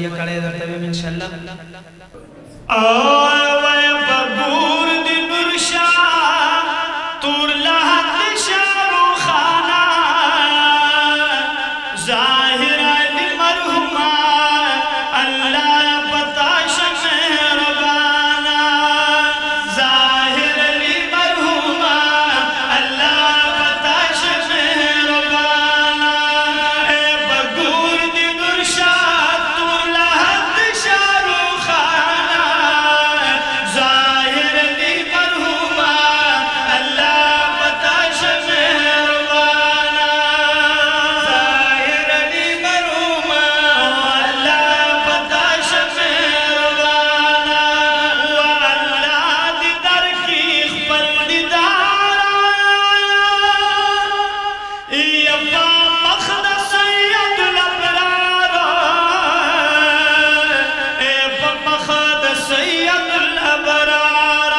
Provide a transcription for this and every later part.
وحیه کړی درته ویم انشاءالله وای بګور د نور شاه تور لحد شاروخانه ظاهر علی مرحوما الله پتا شمهربانا ظاهر علی مرحوما الله پتا شمهربانا اے بګور د نور شاه تور لحد شاروخانه ظاهر علی مرحوما الله پتا شمهربانا ظاهر علی مرحوما الله پتا شمهربانا والله دی در کی خپل دیدار یا مخد سید الابرار اے مخد سید الابرار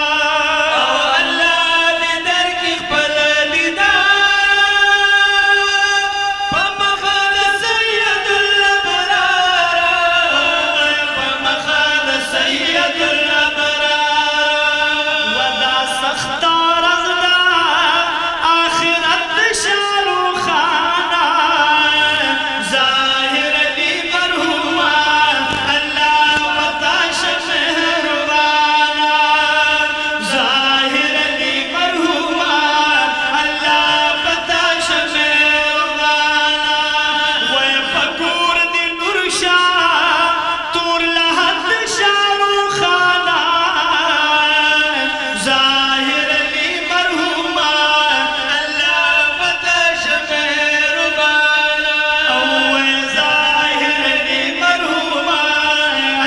الله دی در کی خپل دیدار مخد سید الابرار مخد سید الابرار ودا سختار اغدا آخرت شاروخانه ظاهر علی مرحوما الله پتا شمهربانا ظاهر علی مرحوما الله پتا شمهربانا وای پګور دی نور شاه تور لحد شاروخانه ظاهر علی مرحوما الله پتا شمهربانا وای ظاهر علی مرحوما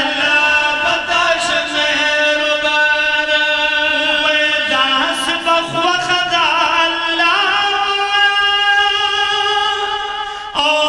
الله پتا شمهربانا وای داس بخوا خدا الله او